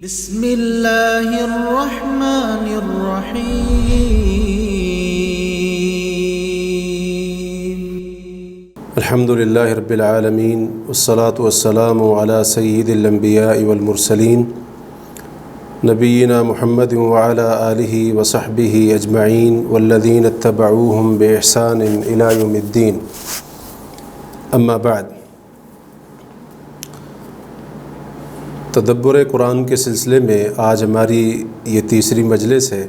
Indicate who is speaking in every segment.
Speaker 1: بسم اللہ الرحمن الرحیم۔
Speaker 2: الحمد للہ رب العالمین والصلاة والسلام علی سید الانبیاء والمرسلین نبینا محمد وعلی آلہ وصحبہ اجمعین والذین اتبعوہم بإحسان الی یوم الدین، اما بعد۔ تدبر قرآن کے سلسلے میں آج ہماری یہ تیسری مجلس ہے،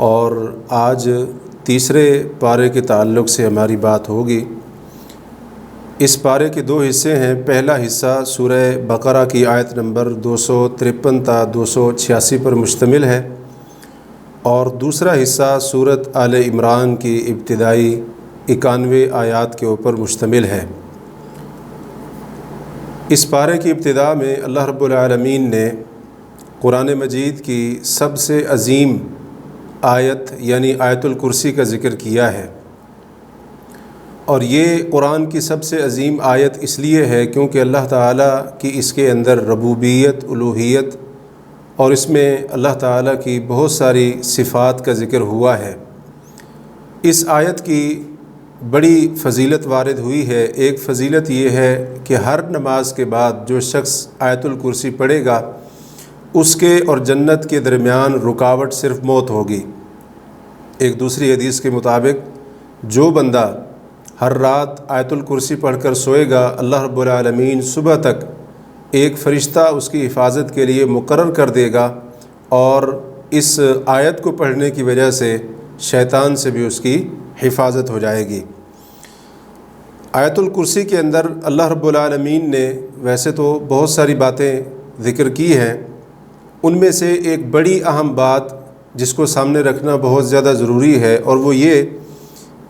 Speaker 2: اور آج تیسرے پارے کے تعلق سے ہماری بات ہوگی۔ اس پارے کے دو حصے ہیں۔ پہلا حصہ سورہ بقرہ کی آیت نمبر 253 تا 286 پر مشتمل ہے، اور دوسرا حصہ سورۃ آل عمران کی ابتدائی 91 آیات کے اوپر مشتمل ہے۔ اس پارے کی ابتدا میں اللہ رب العالمین نے قرآن مجید کی سب سے عظیم آیت یعنی آیت الکرسی کا ذکر کیا ہے، اور یہ قرآن کی سب سے عظیم آیت اس لیے ہے کیونکہ اللہ تعالیٰ کی اس کے اندر ربوبیت، الوہیت، اور اس میں اللہ تعالیٰ کی بہت ساری صفات کا ذکر ہوا ہے۔ اس آیت کی بڑی فضیلت وارد ہوئی ہے۔ ایک فضیلت یہ ہے کہ ہر نماز کے بعد جو شخص آیت الکرسی پڑھے گا اس کے اور جنت کے درمیان رکاوٹ صرف موت ہوگی۔ ایک دوسری حدیث کے مطابق جو بندہ ہر رات آیت الکرسی پڑھ کر سوئے گا، اللہ رب العالمین صبح تک ایک فرشتہ اس کی حفاظت کے لیے مقرر کر دے گا، اور اس آیت کو پڑھنے کی وجہ سے شیطان سے بھی اس کی حفاظت ہو جائے گی۔ آیت الکرسی کے اندر اللہ رب العالمین نے ویسے تو بہت ساری باتیں ذکر کی ہیں، ان میں سے ایک بڑی اہم بات جس کو سامنے رکھنا بہت زیادہ ضروری ہے، اور وہ یہ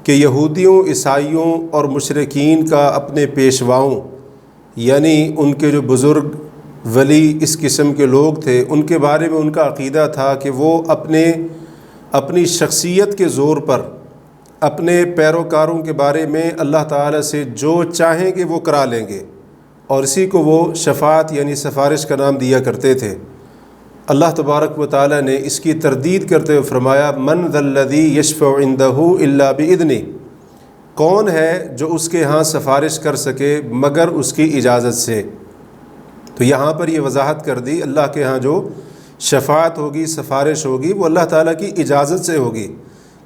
Speaker 2: کہ یہودیوں، عیسائیوں اور مشرکین کا اپنے پیشواؤں یعنی ان کے جو بزرگ ولی اس قسم کے لوگ تھے، ان کے بارے میں ان کا عقیدہ تھا کہ وہ اپنی شخصیت کے زور پر اپنے پیروکاروں کے بارے میں اللہ تعالیٰ سے جو چاہیں گے وہ کرا لیں گے، اور اسی کو وہ شفاعت یعنی سفارش کا نام دیا کرتے تھے۔ اللہ تبارک و تعالیٰ نے اس کی تردید کرتے ہوئے فرمایا، من ذا الذی یشفع عندہ الا بإذنہ، کون ہے جو اس کے ہاں سفارش کر سکے مگر اس کی اجازت سے۔ تو یہاں پر یہ وضاحت کر دی، اللہ کے ہاں جو شفاعت ہوگی، سفارش ہوگی، وہ اللہ تعالیٰ کی اجازت سے ہوگی،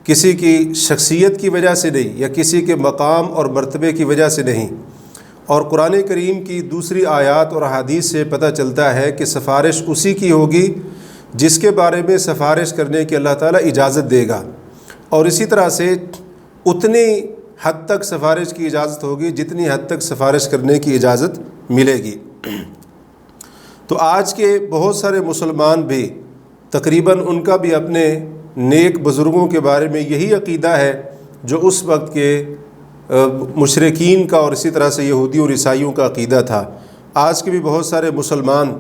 Speaker 2: کسی کی شخصیت کی وجہ سے نہیں، یا کسی کے مقام اور مرتبے کی وجہ سے نہیں۔ اور قرآن کریم کی دوسری آیات اور احادیث سے پتہ چلتا ہے کہ سفارش اسی کی ہوگی جس کے بارے میں سفارش کرنے کی اللہ تعالیٰ اجازت دے گا، اور اسی طرح سے اتنی حد تک سفارش کی اجازت ہوگی جتنی حد تک سفارش کرنے کی اجازت ملے گی۔ تو آج کے بہت سارے مسلمان بھی تقریباً ان کا بھی اپنے نیک بزرگوں کے بارے میں یہی عقیدہ ہے جو اس وقت کے مشرکین کا اور اسی طرح سے یہودیوں اور عیسائیوں کا عقیدہ تھا۔ آج کے بھی بہت سارے مسلمان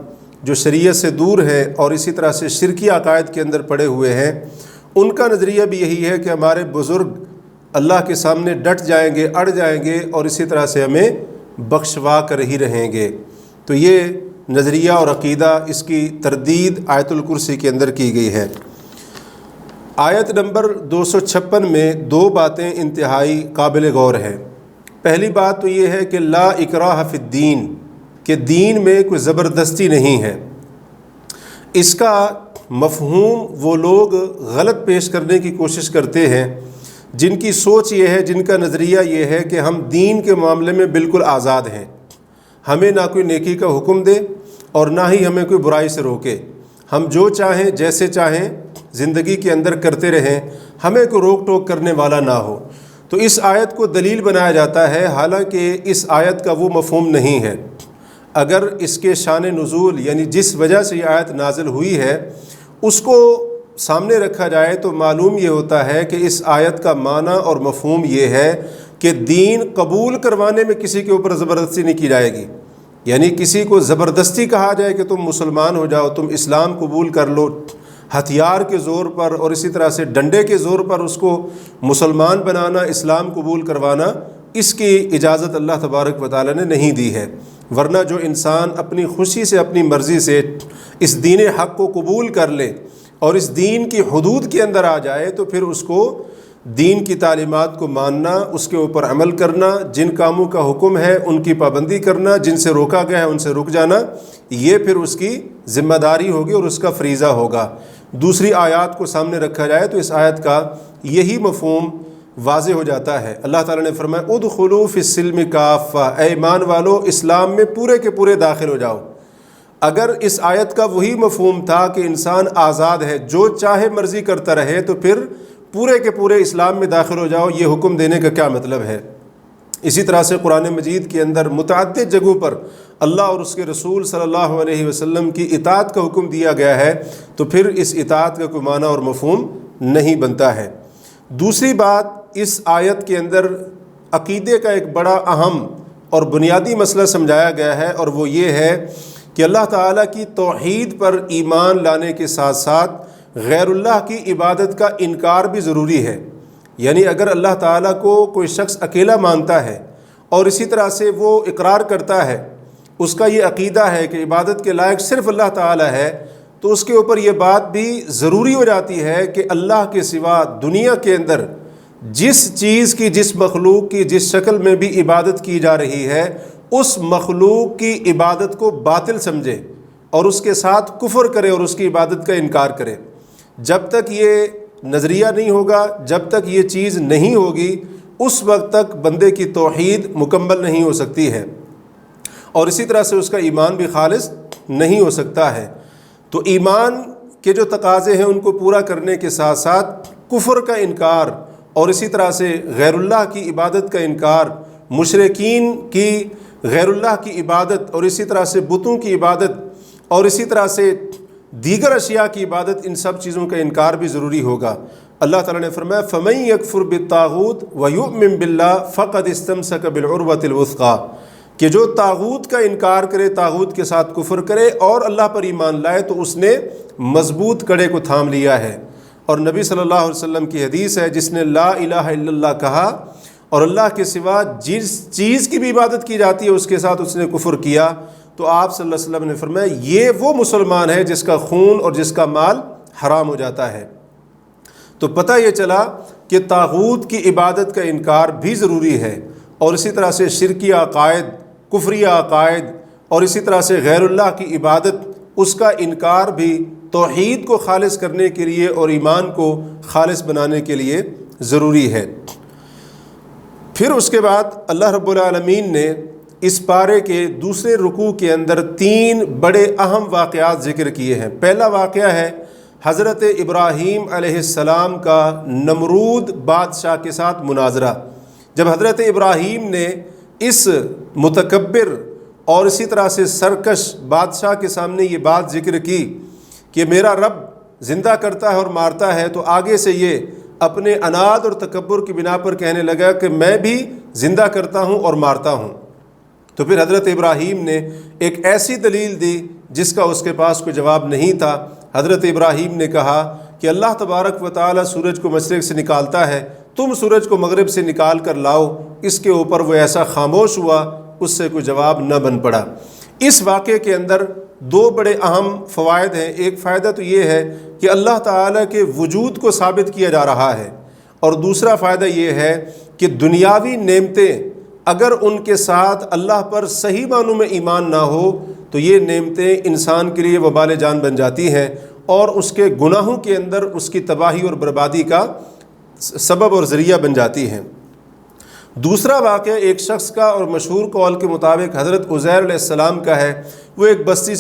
Speaker 2: جو شریعت سے دور ہیں اور اسی طرح سے شرکی عقائد کے اندر پڑے ہوئے ہیں، ان کا نظریہ بھی یہی ہے کہ ہمارے بزرگ اللہ کے سامنے ڈٹ جائیں گے، اڑ جائیں گے، اور اسی طرح سے ہمیں بخشوا کر ہی رہیں گے۔ تو یہ نظریہ اور عقیدہ، اس کی تردید آیت الکرسی کے اندر کی گئی ہے۔ آیت نمبر 256 میں دو باتیں انتہائی قابل غور ہیں۔ پہلی بات تو یہ ہے کہ لا اکراہ فی الدین، کہ دین میں کوئی زبردستی نہیں ہے۔ اس کا مفہوم وہ لوگ غلط پیش کرنے کی کوشش کرتے ہیں جن کی سوچ یہ ہے، جن کا نظریہ یہ ہے کہ ہم دین کے معاملے میں بالکل آزاد ہیں، ہمیں نہ کوئی نیکی کا حکم دے اور نہ ہی ہمیں کوئی برائی سے روکے، ہم جو چاہیں جیسے چاہیں زندگی کے اندر کرتے رہیں، ہمیں کوئی روک ٹوک کرنے والا نہ ہو۔ تو اس آیت کو دلیل بنایا جاتا ہے، حالانکہ اس آیت کا وہ مفہوم نہیں ہے۔ اگر اس کے شان نزول یعنی جس وجہ سے یہ آیت نازل ہوئی ہے اس کو سامنے رکھا جائے تو معلوم یہ ہوتا ہے کہ اس آیت کا معنی اور مفہوم یہ ہے کہ دین قبول کروانے میں کسی کے اوپر زبردستی نہیں کی جائے گی، یعنی کسی کو زبردستی کہا جائے کہ تم مسلمان ہو جاؤ، تم اسلام قبول کر لو، ہتھیار کے زور پر اور اسی طرح سے ڈنڈے کے زور پر اس کو مسلمان بنانا، اسلام قبول کروانا، اس کی اجازت اللہ تبارک و تعالی نے نہیں دی ہے۔ ورنہ جو انسان اپنی خوشی سے اپنی مرضی سے اس دین حق کو قبول کر لے اور اس دین کی حدود کے اندر آ جائے تو پھر اس کو دین کی تعلیمات کو ماننا، اس کے اوپر عمل کرنا، جن کاموں کا حکم ہے ان کی پابندی کرنا، جن سے روکا گیا ہے ان سے رک جانا، یہ پھر اس کی ذمہ داری ہوگی اور اس کا فریضہ ہوگا۔ دوسری آیات کو سامنے رکھا جائے تو اس آیت کا یہی مفہوم واضح ہو جاتا ہے۔ اللہ تعالیٰ نے فرمایا ادخلوا فی السلم کافہ، اے ایمان والو اسلام میں پورے کے پورے داخل ہو جاؤ۔ اگر اس آیت کا وہی مفہوم تھا کہ انسان آزاد ہے، جو چاہے مرضی کرتا رہے، تو پھر پورے کے پورے اسلام میں داخل ہو جاؤ، یہ حکم دینے کا کیا مطلب ہے؟ اسی طرح سے قرآن مجید کے اندر متعدد جگہوں پر اللہ اور اس کے رسول صلی اللہ علیہ وسلم کی اطاعت کا حکم دیا گیا ہے، تو پھر اس اطاعت کا کوئی معنی اور مفہوم نہیں بنتا ہے۔ دوسری بات، اس آیت کے اندر عقیدے کا ایک بڑا اہم اور بنیادی مسئلہ سمجھایا گیا ہے، اور وہ یہ ہے کہ اللہ تعالیٰ کی توحید پر ایمان لانے کے ساتھ ساتھ غیر اللہ کی عبادت کا انکار بھی ضروری ہے۔ یعنی اگر اللہ تعالیٰ کو کوئی شخص اکیلا مانتا ہے اور اسی طرح سے وہ اقرار کرتا ہے، اس کا یہ عقیدہ ہے کہ عبادت کے لائق صرف اللہ تعالیٰ ہے، تو اس کے اوپر یہ بات بھی ضروری ہو جاتی ہے کہ اللہ کے سوا دنیا کے اندر جس چیز کی، جس مخلوق کی، جس شکل میں بھی عبادت کی جا رہی ہے، اس مخلوق کی عبادت کو باطل سمجھے اور اس کے ساتھ کفر کرے اور اس کی عبادت کا انکار کرے۔ جب تک یہ نظریہ نہیں ہوگا، جب تک یہ چیز نہیں ہوگی، اس وقت تک بندے کی توحید مکمل نہیں ہو سکتی ہے، اور اسی طرح سے اس کا ایمان بھی خالص نہیں ہو سکتا ہے۔ تو ایمان کے جو تقاضے ہیں ان کو پورا کرنے کے ساتھ ساتھ کفر کا انکار اور اسی طرح سے غیر اللہ کی عبادت کا انکار، مشرکین کی غیر اللہ کی عبادت اور اسی طرح سے بتوں کی عبادت اور اسی طرح سے دیگر اشیاء کی عبادت، ان سب چیزوں کا انکار بھی ضروری ہوگا۔ اللہ تعالیٰ نے فرمایا فَمَن يَكْفُرْ بِالطَّاغُوتِ وَيُؤْمِن بِاللَّهِ فَقَدِ اسْتَمْسَكَ بِالْعُرْوَةِ الْوُثْقَىٰ، کہ جو طاغوت کا انکار کرے، طاغوت کے ساتھ کفر کرے اور اللہ پر ایمان لائے، تو اس نے مضبوط کڑے کو تھام لیا ہے۔ اور نبی صلی اللہ علیہ وسلم کی حدیث ہے، جس نے لا الہ الا اللہ کہا اور اللہ کے سوا جس چیز کی بھی عبادت کی جاتی ہے اس کے ساتھ اس نے کفر کیا، تو آپ صلی اللہ علیہ وسلم نے فرمایا یہ وہ مسلمان ہے جس کا خون اور جس کا مال حرام ہو جاتا ہے۔ تو پتہ یہ چلا کہ طاغوت کی عبادت کا انکار بھی ضروری ہے، اور اسی طرح سے شرکی عقائد، کفری عقائد اور اسی طرح سے غیر اللہ کی عبادت، اس کا انکار بھی توحید کو خالص کرنے کے لیے اور ایمان کو خالص بنانے کے لیے ضروری ہے۔ پھر اس کے بعد اللہ رب العالمین نے اس پارے کے دوسرے رکوع کے اندر 3 بڑے اہم واقعات ذکر کیے ہیں۔ پہلا واقعہ ہے حضرت ابراہیم علیہ السلام کا نمرود بادشاہ کے ساتھ مناظرہ۔ جب حضرت ابراہیم نے اس متکبر اور اسی طرح سے سرکش بادشاہ کے سامنے یہ بات ذکر کی کہ میرا رب زندہ کرتا ہے اور مارتا ہے، تو آگے سے یہ اپنے اناد اور تکبر کی بنا پر کہنے لگا کہ میں بھی زندہ کرتا ہوں اور مارتا ہوں۔ تو پھر حضرت ابراہیم نے ایک ایسی دلیل دی جس کا اس کے پاس کوئی جواب نہیں تھا۔ حضرت ابراہیم نے کہا کہ اللہ تبارک و تعالی سورج کو مشرق سے نکالتا ہے، تم سورج کو مغرب سے نکال کر لاؤ۔ اس کے اوپر وہ ایسا خاموش ہوا، اس سے کوئی جواب نہ بن پڑا۔ اس واقعے کے اندر 2 بڑے اہم فوائد ہیں۔ ایک فائدہ تو یہ ہے کہ اللہ تعالیٰ کے وجود کو ثابت کیا جا رہا ہے، اور دوسرا فائدہ یہ ہے کہ دنیاوی نعمتیں اگر ان کے ساتھ اللہ پر صحیح معنوں میں ایمان نہ ہو تو یہ نعمتیں انسان کے لیے وبال جان بن جاتی ہیں اور اس کے گناہوں کے اندر اس کی تباہی اور بربادی کا سبب اور ذریعہ بن جاتی ہیں۔ دوسرا واقعہ ایک شخص کا، اور مشہور قول کے مطابق حضرت عزیر علیہ السلام کا ہے۔ وہ ایک بستی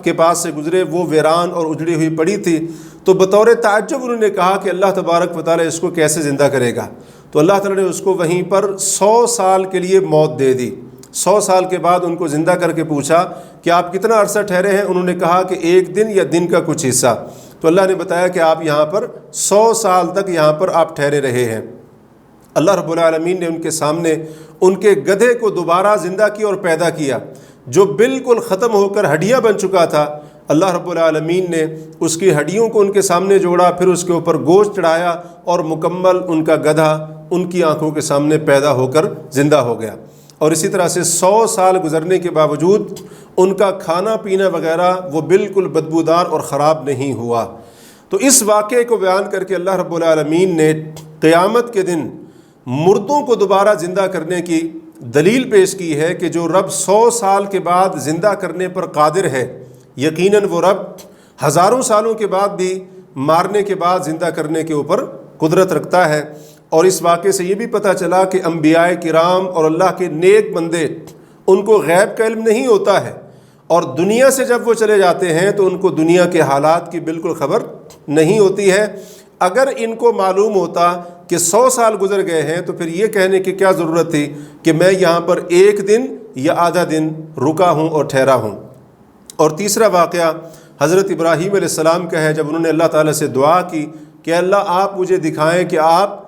Speaker 2: کے پاس سے گزرے، وہ ویران اور اجڑی ہوئی پڑی تھی، تو بطور تعجب انہوں نے کہا کہ اللہ تبارک و تعالیٰ اس کو کیسے زندہ کرے گا؟ تو اللہ تعالیٰ نے اس کو وہیں پر 100 سال کے لیے موت دے دی۔ 100 سال کے بعد ان کو زندہ کر کے پوچھا کہ آپ کتنا عرصہ ٹھہرے ہیں؟ انہوں نے کہا کہ 1 دن یا دن کا کچھ حصہ۔ تو اللہ نے بتایا کہ آپ یہاں پر 100 سال تک یہاں پر آپ ٹھہرے رہے ہیں۔ اللہ رب العالمین نے ان کے سامنے ان کے گدھے کو دوبارہ زندہ کیا اور پیدا کیا، جو بالکل ختم ہو کر ہڈیاں بن چکا تھا۔ اللہ رب العالمین نے اس کی ہڈیوں کو ان کے سامنے جوڑا، پھر اس کے اوپر گوشت چڑھایا اور مکمل ان کا گدھا ان کی آنکھوں کے سامنے پیدا ہو کر زندہ ہو گیا۔ اور اسی طرح سے 100 سال گزرنے کے باوجود ان کا کھانا پینا وغیرہ وہ بالکل بدبودار اور خراب نہیں ہوا۔ تو اس واقعے کو بیان کر کے اللہ رب العالمین نے قیامت کے دن مردوں کو دوبارہ زندہ کرنے کی دلیل پیش کی ہے کہ جو رب 100 سال کے بعد زندہ کرنے پر قادر ہے، یقیناً وہ رب ہزاروں سالوں کے بعد بھی مارنے کے بعد زندہ کرنے کے اوپر قدرت رکھتا ہے۔ اور اس واقعے سے یہ بھی پتہ چلا کہ انبیاء کرام اور اللہ کے نیک بندے ان کو غیب کا علم نہیں ہوتا ہے، اور دنیا سے جب وہ چلے جاتے ہیں تو ان کو دنیا کے حالات کی بالکل خبر نہیں ہوتی ہے۔ اگر ان کو معلوم ہوتا کہ 100 سال گزر گئے ہیں تو پھر یہ کہنے کی کیا ضرورت تھی کہ میں یہاں پر ایک دن یا آدھا دن رکا ہوں اور ٹھہرا ہوں۔ اور تیسرا واقعہ حضرت ابراہیم علیہ السلام کا ہے، جب انہوں نے اللہ تعالیٰ سے دعا کی کہ اللہ آپ مجھے دکھائیں کہ آپ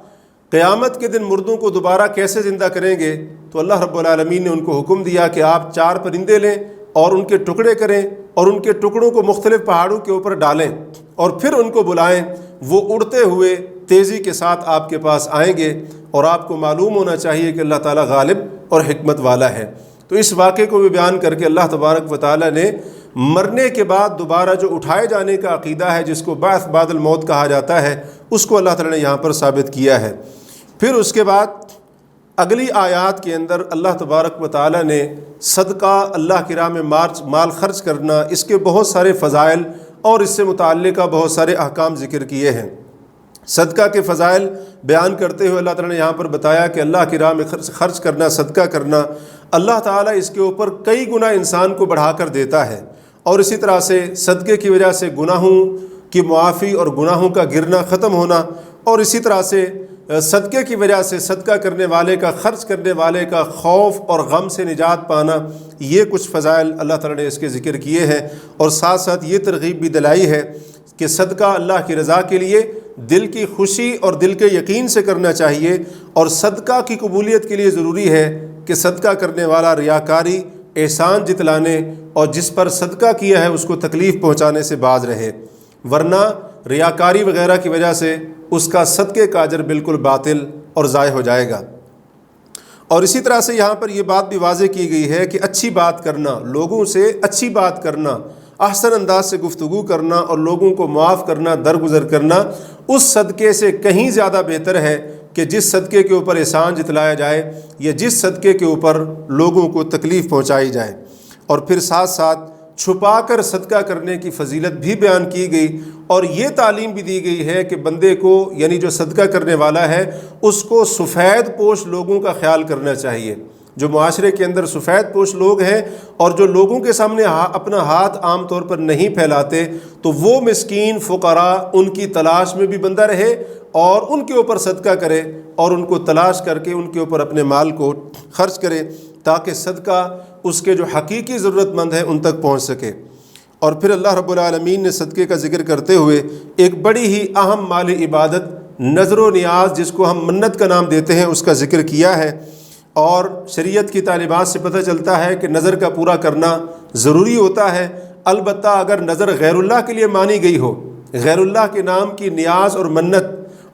Speaker 2: قیامت کے دن مردوں کو دوبارہ کیسے زندہ کریں گے، تو اللہ رب العالمین نے ان کو حکم دیا کہ آپ 4 پرندے لیں اور ان کے ٹکڑے کریں اور ان کے ٹکڑوں کو مختلف پہاڑوں کے اوپر ڈالیں اور پھر ان کو بلائیں، وہ اڑتے ہوئے تیزی کے ساتھ آپ کے پاس آئیں گے، اور آپ کو معلوم ہونا چاہیے کہ اللہ تعالیٰ غالب اور حکمت والا ہے۔ تو اس واقعے کو بھی بیان کر کے اللہ تبارک و تعالیٰ نے مرنے کے بعد دوبارہ جو اٹھائے جانے کا عقیدہ ہے، جس کو بعث بعد الموت کہا جاتا ہے، اس کو اللہ تعالیٰ نے یہاں پر ثابت کیا ہے۔ پھر اس کے بعد اگلی آیات کے اندر اللہ تبارک و تعالیٰ نے صدقہ، اللہ کی راہ میں مال خرچ کرنا، اس کے بہت سارے فضائل اور اس سے متعلقہ بہت سارے احکام ذکر کیے ہیں۔ صدقہ کے فضائل بیان کرتے ہوئے اللہ تعالیٰ نے یہاں پر بتایا کہ اللہ کی راہ میں خرچ کرنا، صدقہ کرنا، اللہ تعالیٰ اس کے اوپر کئی گنا انسان کو بڑھا کر دیتا ہے، اور اسی طرح سے صدقے کی وجہ سے گناہوں کی معافی اور گناہوں کا گرنا ختم ہونا، اور اسی طرح سے صدقے کی وجہ سے صدقہ کرنے والے کا، خرچ کرنے والے کا خوف اور غم سے نجات پانا، یہ کچھ فضائل اللہ تعالیٰ نے اس کے ذکر کیے ہیں۔ اور ساتھ ساتھ یہ ترغیب بھی دلائی ہے کہ صدقہ اللہ کی رضا کے لیے دل کی خوشی اور دل کے یقین سے کرنا چاہیے، اور صدقہ کی قبولیت کے لیے ضروری ہے کہ صدقہ کرنے والا ریاکاری، احسان جتلانے اور جس پر صدقہ کیا ہے اس کو تکلیف پہنچانے سے باز رہے، ورنہ ریاکاری وغیرہ کی وجہ سے اس کا صدقے کا اجر بالکل باطل اور ضائع ہو جائے گا۔ اور اسی طرح سے یہاں پر یہ بات بھی واضح کی گئی ہے کہ اچھی بات کرنا، لوگوں سے اچھی بات کرنا، احسن انداز سے گفتگو کرنا اور لوگوں کو معاف کرنا، درگزر کرنا، اس صدقے سے کہیں زیادہ بہتر ہے کہ جس صدقے کے اوپر احسان جتلایا جائے یا جس صدقے کے اوپر لوگوں کو تکلیف پہنچائی جائے۔ اور پھر ساتھ ساتھ چھپا کر صدقہ کرنے کی فضیلت بھی بیان کی گئی، اور یہ تعلیم بھی دی گئی ہے کہ بندے کو، یعنی جو صدقہ کرنے والا ہے، اس کو سفید پوش لوگوں کا خیال کرنا چاہیے۔ جو معاشرے کے اندر سفید پوش لوگ ہیں اور جو لوگوں کے سامنے اپنا ہاتھ عام طور پر نہیں پھیلاتے، تو وہ مسکین فقراء ان کی تلاش میں بھی بندہ رہے اور ان کے اوپر صدقہ کرے اور ان کو تلاش کر کے ان کے اوپر اپنے مال کو خرچ کرے، تاکہ صدقہ اس کے جو حقیقی ضرورت مند ہیں ان تک پہنچ سکے۔ اور پھر اللہ رب العالمین نے صدقے کا ذکر کرتے ہوئے ایک بڑی ہی اہم مال عبادت، نظر و نیاز، جس کو ہم منت کا نام دیتے ہیں، اس کا ذکر کیا ہے۔ اور شریعت کی تعلیمات سے پتہ چلتا ہے کہ نظر کا پورا کرنا ضروری ہوتا ہے، البتہ اگر نظر غیر اللہ کے لیے مانی گئی ہو، غیر اللہ کے نام کی نیاز اور منت،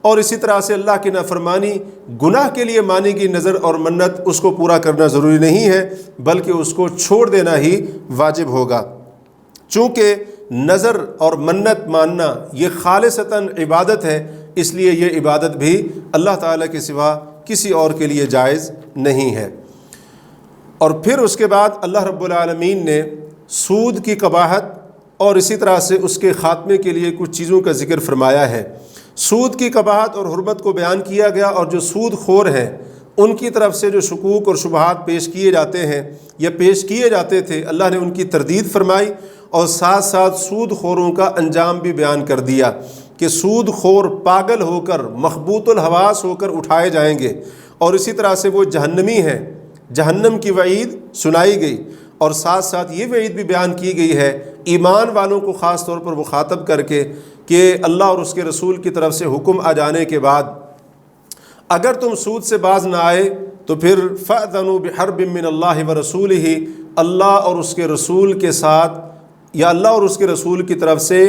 Speaker 2: اور اسی طرح سے اللہ کی نافرمانی، گناہ کے لیے مانی گئی نظر اور منت، اس کو پورا کرنا ضروری نہیں ہے، بلکہ اس کو چھوڑ دینا ہی واجب ہوگا۔ چونکہ نظر اور منت ماننا یہ خالصتاً عبادت ہے، اس لیے یہ عبادت بھی اللہ تعالیٰ کے سوا کسی اور کے لیے جائز نہیں ہے۔ اور پھر اس کے بعد اللہ رب العالمین نے سود کی قباحت اور اسی طرح سے اس کے خاتمے کے لیے کچھ چیزوں کا ذکر فرمایا ہے۔ سود کی قباحت اور حرمت کو بیان کیا گیا، اور جو سود خور ہیں ان کی طرف سے جو شکوک اور شبہات پیش کیے جاتے ہیں یا پیش کیے جاتے تھے، اللہ نے ان کی تردید فرمائی، اور ساتھ ساتھ سود خوروں کا انجام بھی بیان کر دیا کہ سود خور پاگل ہو کر، مخبوط الحواس ہو کر اٹھائے جائیں گے، اور اسی طرح سے وہ جہنمی ہیں، جہنم کی وعید سنائی گئی، اور ساتھ ساتھ یہ وعید بھی بیان کی گئی ہے ایمان والوں کو خاص طور پر مخاطب کر کے کہ اللہ اور اس کے رسول کی طرف سے حکم آ جانے کے بعد اگر تم سود سے باز نہ آئے تو پھر فَأْذَنُوا بِحَرْبٍ مِّنَ اللَّهِ وَرَسُولِهِ، اللہ اور اس کے رسول کے ساتھ یا اللہ اور اس کے رسول کی طرف سے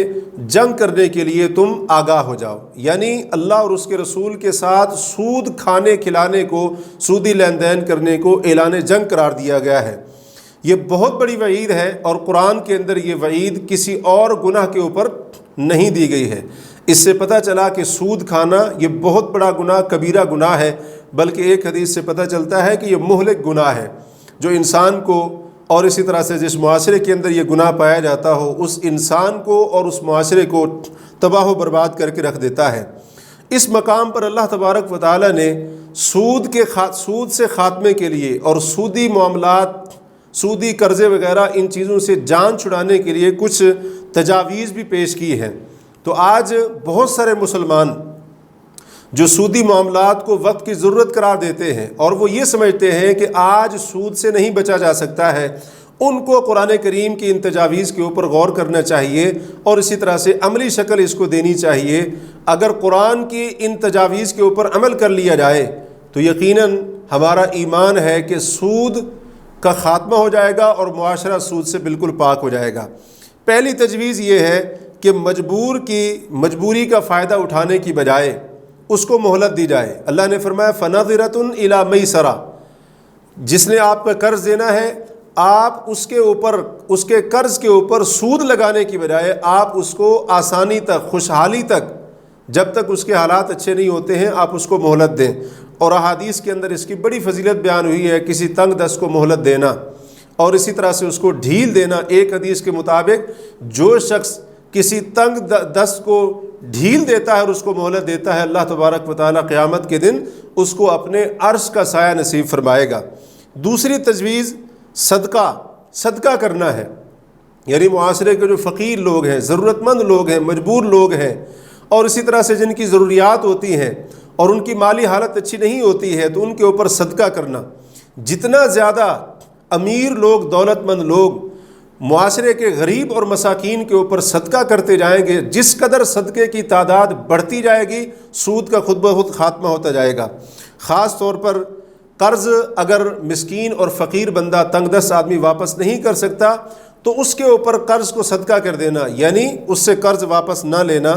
Speaker 2: جنگ کرنے کے لیے تم آگاہ ہو جاؤ۔ یعنی اللہ اور اس کے رسول کے ساتھ سود کھانے کھلانے کو، سودی لین دین کرنے کو اعلان جنگ قرار دیا گیا ہے۔ یہ بہت بڑی وعید ہے، اور قرآن کے اندر یہ وعید کسی اور گناہ کے اوپر نہیں دی گئی ہے۔ اس سے پتہ چلا کہ سود کھانا یہ بہت بڑا گناہ، کبیرہ گناہ ہے، بلکہ ایک حدیث سے پتہ چلتا ہے کہ یہ مہلک گناہ ہے، جو انسان کو اور اسی طرح سے جس معاشرے کے اندر یہ گناہ پایا جاتا ہو اس انسان کو اور اس معاشرے کو تباہ و برباد کر کے رکھ دیتا ہے۔ اس مقام پر اللہ تبارک و تعالی نے سود سے خاتمے کے لیے اور سودی معاملات، سودی قرضے وغیرہ ان چیزوں سے جان چھڑانے کے لیے کچھ تجاویز بھی پیش کی ہیں۔ تو آج بہت سارے مسلمان جو سودی معاملات کو وقت کی ضرورت قرار دیتے ہیں اور وہ یہ سمجھتے ہیں کہ آج سود سے نہیں بچا جا سکتا ہے، ان کو قرآن کریم کی ان تجاویز کے اوپر غور کرنا چاہیے اور اسی طرح سے عملی شکل اس کو دینی چاہیے۔ اگر قرآن کی ان تجاویز کے اوپر عمل کر لیا جائے تو یقیناً ہمارا ایمان ہے کہ سود کا خاتمہ ہو جائے گا اور معاشرہ سود سے بالکل پاک ہو جائے گا۔ پہلی تجویز یہ ہے کہ مجبوری کا فائدہ اٹھانے کی بجائے اس کو مہلت دی جائے۔ اللہ نے فرمایا فَنَظِرَةٌ إِلَىٰ مَيْسَرَةٍ، جس نے آپ کا قرض دینا ہے آپ اس کے قرض کے اوپر سود لگانے کی بجائے آپ اس کو آسانی تک، خوشحالی تک، جب تک اس کے حالات اچھے نہیں ہوتے ہیں آپ اس کو مہلت دیں۔ اور احادیث کے اندر اس کی بڑی فضیلت بیان ہوئی ہے، کسی تنگ دست کو مہلت دینا اور اسی طرح سے اس کو ڈھیل دینا۔ ایک حدیث کے مطابق جو شخص کسی تنگ دست کو ڈھیل دیتا ہے اور اس کو مہلت دیتا ہے، اللہ تبارک و تعالیٰ قیامت کے دن اس کو اپنے عرش کا سایہ نصیب فرمائے گا۔ دوسری تجویز صدقہ کرنا ہے، یعنی معاشرے کے جو فقیر لوگ ہیں، ضرورت مند لوگ ہیں، مجبور لوگ ہیں اور اسی طرح سے جن کی ضروریات ہوتی ہیں اور ان کی مالی حالت اچھی نہیں ہوتی ہے تو ان کے اوپر صدقہ کرنا۔ جتنا زیادہ امیر لوگ، دولت مند لوگ معاشرے کے غریب اور مساکین کے اوپر صدقہ کرتے جائیں گے، جس قدر صدقے کی تعداد بڑھتی جائے گی سود کا خود بخود خاتمہ ہوتا جائے گا۔ خاص طور پر قرض اگر مسکین اور فقیر بندہ، تنگ دست آدمی واپس نہیں کر سکتا تو اس کے اوپر قرض کو صدقہ کر دینا، یعنی اس سے قرض واپس نہ لینا،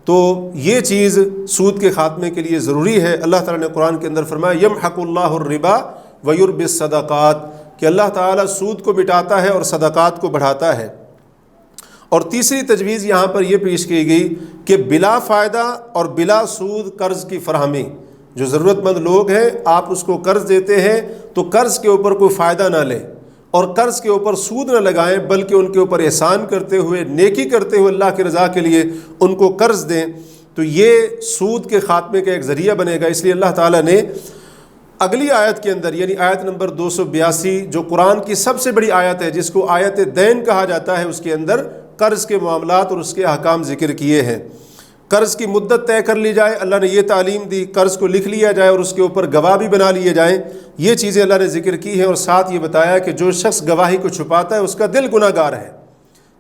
Speaker 2: تو یہ چیز سود کے خاتمے کے لیے ضروری ہے۔ اللہ تعالیٰ نے قرآن کے اندر فرمایا یمحق اللہ الربا ویربی الصدقات، کہ اللہ تعالیٰ سود کو مٹاتا ہے اور صدقات کو بڑھاتا ہے۔ اور تیسری تجویز یہاں پر یہ پیش کی گئی کہ بلا فائدہ اور بلا سود قرض کی فراہمی۔ جو ضرورت مند لوگ ہیں آپ اس کو قرض دیتے ہیں تو قرض کے اوپر کوئی فائدہ نہ لیں اور قرض کے اوپر سود نہ لگائیں، بلکہ ان کے اوپر احسان کرتے ہوئے، نیکی کرتے ہوئے اللہ کی رضا کے لیے ان کو قرض دیں، تو یہ سود کے خاتمے کا ایک ذریعہ بنے گا۔ اس لیے اللہ تعالیٰ نے اگلی آیت کے اندر، یعنی آیت نمبر 282 جو قرآن کی سب سے بڑی آیت ہے، جس کو آیت دین کہا جاتا ہے، اس کے اندر قرض کے معاملات اور اس کے احکام ذکر کیے ہیں۔ قرض کی مدت طے کر لی جائے، اللہ نے یہ تعلیم دی، قرض کو لکھ لیا جائے اور اس کے اوپر گواہ بھی بنا لیے جائیں، یہ چیزیں اللہ نے ذکر کی ہیں۔ اور ساتھ یہ بتایا کہ جو شخص گواہی کو چھپاتا ہے اس کا دل گناہ گار ہے۔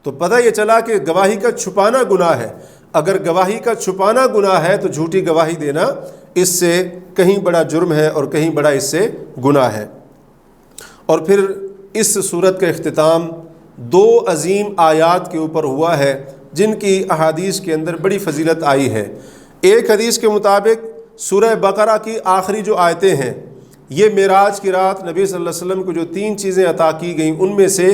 Speaker 2: تو پتہ یہ چلا کہ گواہی کا چھپانا گناہ ہے۔ اگر گواہی کا چھپانا گناہ ہے تو جھوٹی گواہی دینا اس سے کہیں بڑا جرم ہے اور کہیں بڑا اس سے گناہ ہے۔ اور پھر اس سورت کا اختتام 2 عظیم آیات کے اوپر ہوا ہے جن کی احادیث کے اندر بڑی فضیلت آئی ہے۔ ایک حدیث کے مطابق سورہ بقرہ کی آخری جو آیتیں ہیں، یہ معراج کی رات نبی صلی اللہ علیہ وسلم کو جو 3 چیزیں عطا کی گئیں ان میں سے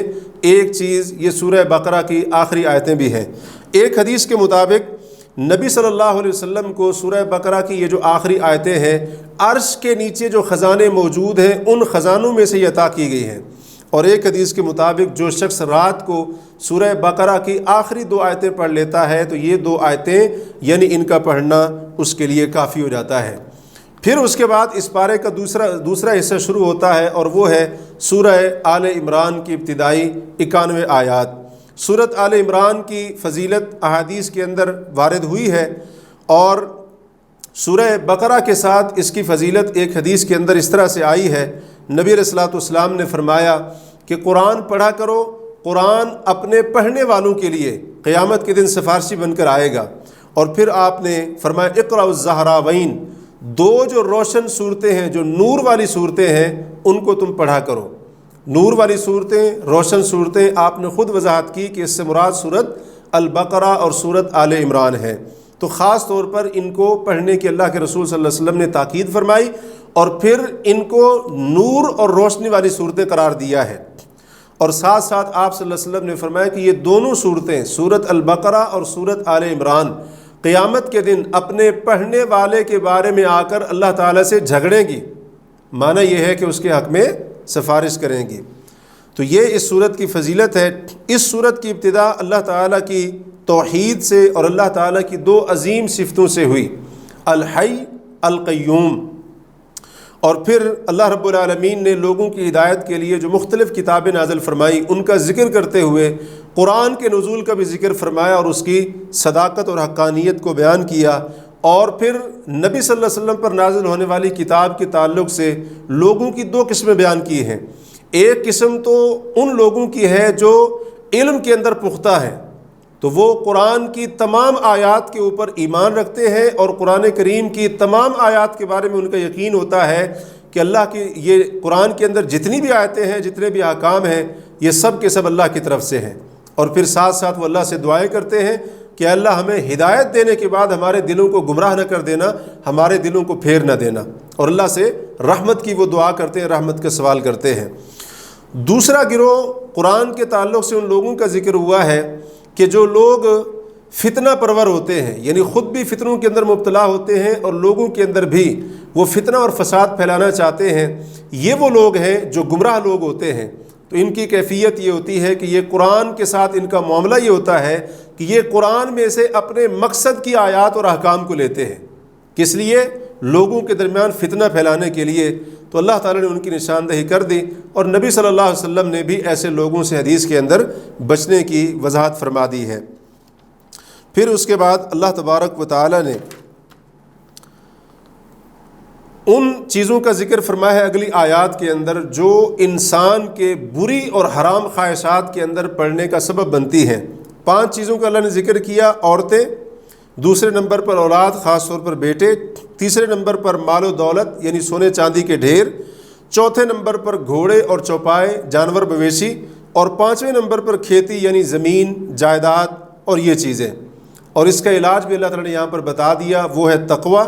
Speaker 2: ایک چیز یہ سورہ بقرہ کی آخری آیتیں بھی ہیں۔ ایک حدیث کے مطابق نبی صلی اللہ علیہ وسلم کو سورہ بقرہ کی یہ جو آخری آیتیں ہیں، عرش کے نیچے جو خزانے موجود ہیں ان خزانوں میں سے یہ عطا کی گئی ہیں۔ اور ایک حدیث کے مطابق جو شخص رات کو سورہ بقرہ کی آخری 2 آیتیں پڑھ لیتا ہے تو یہ 2 آیتیں یعنی ان کا پڑھنا اس کے لیے کافی ہو جاتا ہے۔ پھر اس کے بعد اس پارے کا دوسرا حصہ شروع ہوتا ہے اور وہ ہے سورہ آل عمران کی ابتدائی 91 آیات۔ سورۃ آل عمران کی فضیلت احادیث کے اندر وارد ہوئی ہے اور سورہ بقرہ کے ساتھ اس کی فضیلت ایک حدیث کے اندر اس طرح سے آئی ہے۔ نبی علیہ الصلوۃ والسلام نے فرمایا کہ قرآن پڑھا کرو، قرآن اپنے پڑھنے والوں کے لیے قیامت کے دن سفارشی بن کر آئے گا۔ اور پھر آپ نے فرمایا اقرأ الزہراوین، 2 جو روشن صورتیں ہیں، جو نور والی صورتیں ہیں ان کو تم پڑھا کرو۔ نور والی صورتیں، روشن صورتیں آپ نے خود وضاحت کی کہ اس سے مراد سورت البقرہ اور سورت آل عمران ہے۔ تو خاص طور پر ان کو پڑھنے کی اللہ کے رسول صلی اللہ علیہ وسلم نے تاکید فرمائی اور پھر ان کو نور اور روشنی والی صورتیں قرار دیا ہے۔ اور ساتھ ساتھ آپ صلی اللہ علیہ وسلم نے فرمایا کہ یہ دونوں صورتیں، سورت البقرہ اور سورت آل عمران، قیامت کے دن اپنے پڑھنے والے کے بارے میں آ کر اللہ تعالیٰ سے جھگڑیں گی، معنی یہ ہے کہ اس کے حق میں سفارش کریں گی۔ تو یہ اس صورت کی فضیلت ہے۔ اس صورت کی ابتدا اللہ تعالیٰ کی توحید سے اور اللہ تعالیٰ کی دو عظیم صفتوں سے ہوئی، الحی القیوم۔ اور پھر اللہ رب العالمین نے لوگوں کی ہدایت کے لیے جو مختلف کتابیں نازل فرمائی ان کا ذکر کرتے ہوئے قرآن کے نزول کا بھی ذکر فرمایا اور اس کی صداقت اور حقانیت کو بیان کیا، اور پھر نبی صلی اللہ علیہ وسلم پر نازل ہونے والی کتاب کے تعلق سے لوگوں کی دو قسمیں بیان کی ہیں۔ ایک قسم تو ان لوگوں کی ہے جو علم کے اندر پختہ ہیں، تو وہ قرآن کی تمام آیات کے اوپر ایمان رکھتے ہیں اور قرآن کریم کی تمام آیات کے بارے میں ان کا یقین ہوتا ہے کہ اللہ کی یہ قرآن کے اندر جتنی بھی آیتیں ہیں، جتنے بھی احکام ہیں، یہ سب کے سب اللہ کی طرف سے ہیں۔ اور پھر ساتھ ساتھ وہ اللہ سے دعائیں کرتے ہیں کہ اللہ ہمیں ہدایت دینے کے بعد ہمارے دلوں کو گمراہ نہ کر دینا، ہمارے دلوں کو پھیر نہ دینا، اور اللہ سے رحمت کی وہ دعا کرتے ہیں، رحمت کا سوال کرتے ہیں۔ دوسرا گروہ قرآن کے تعلق سے ان لوگوں کا ذکر ہوا ہے کہ جو لوگ فتنہ پرور ہوتے ہیں، یعنی خود بھی فتنوں کے اندر مبتلا ہوتے ہیں اور لوگوں کے اندر بھی وہ فتنہ اور فساد پھیلانا چاہتے ہیں، یہ وہ لوگ ہیں جو گمراہ لوگ ہوتے ہیں۔ تو ان کی کیفیت یہ ہوتی ہے کہ یہ قرآن کے ساتھ ان کا معاملہ یہ ہوتا ہے کہ یہ قرآن میں سے اپنے مقصد کی آیات اور احکام کو لیتے ہیں، کس لیے؟ لوگوں کے درمیان فتنہ پھیلانے کے لیے۔ تو اللہ تعالیٰ نے ان کی نشاندہی کر دی، اور نبی صلی اللہ علیہ وسلم نے بھی ایسے لوگوں سے حدیث کے اندر بچنے کی وضاحت فرما دی ہے۔ پھر اس کے بعد اللہ تبارک و تعالیٰ نے ان چیزوں کا ذکر فرمایا ہے اگلی آیات کے اندر جو انسان کے بری اور حرام خواہشات کے اندر پڑنے کا سبب بنتی ہیں۔ 5 چیزوں کا اللہ نے ذکر کیا، عورتیں، دوسرے نمبر پر اولاد، خاص طور پر بیٹے، تیسرے نمبر پر مال و دولت یعنی سونے چاندی کے ڈھیر، چوتھے نمبر پر گھوڑے اور چوپائے، جانور مویشی، اور 5ویں نمبر پر کھیتی یعنی زمین، جائیداد اور یہ چیزیں۔ اور اس کا علاج بھی اللہ تعالیٰ نے یہاں پر بتا دیا، وہ ہے تقوی،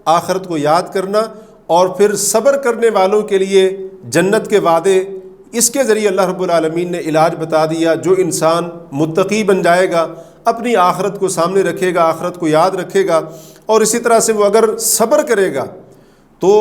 Speaker 2: آخرت کو یاد کرنا، اور پھر صبر کرنے والوں کے لیے جنت کے وعدے۔ اس کے ذریعے اللہ رب العالمین نے علاج بتا دیا، جو انسان متقی بن جائے گا، اپنی آخرت کو سامنے رکھے گا، آخرت کو یاد رکھے گا، اور اسی طرح سے وہ اگر صبر کرے گا تو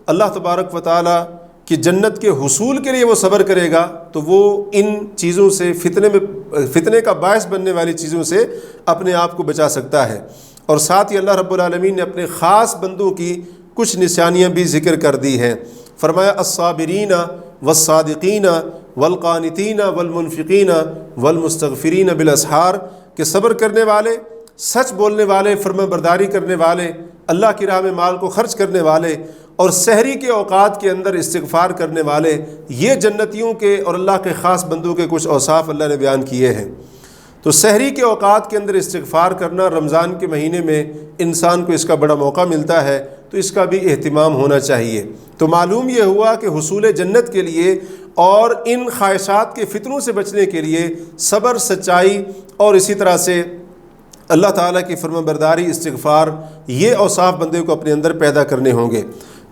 Speaker 2: اللہ تبارک و تعالیٰ کی جنت کے حصول کے لیے وہ صبر کرے گا، تو وہ ان چیزوں سے فتنے کا باعث بننے والی چیزوں سے اپنے آپ کو بچا سکتا ہے۔ اور ساتھ ہی اللہ رب العالمین نے اپنے خاص بندوں کی کچھ نشانیاں بھی ذکر کر دی ہیں۔ فرمایا الصابرین والصادقین والقانتین والمنفقین والمستغفرین بالاسحار، کہ صبر کرنے والے، سچ بولنے والے، فرما برداری کرنے والے، اللہ کی راہ میں مال کو خرچ کرنے والے، اور سحری کے اوقات کے اندر استغفار کرنے والے، یہ جنتیوں کے اور اللہ کے خاص بندوں کے کچھ اوصاف اللہ نے بیان کیے ہیں۔ تو سحری کے اوقات کے اندر استغفار کرنا، رمضان کے مہینے میں انسان کو اس کا بڑا موقع ملتا ہے، تو اس کا بھی اہتمام ہونا چاہیے۔ تو معلوم یہ ہوا کہ حصول جنت کے لیے اور ان خواہشات کے فتنوں سے بچنے کے لیے صبر، سچائی اور اسی طرح سے اللہ تعالیٰ کی فرما برداری، استغفار، یہ اوصاف بندے کو اپنے اندر پیدا کرنے ہوں گے۔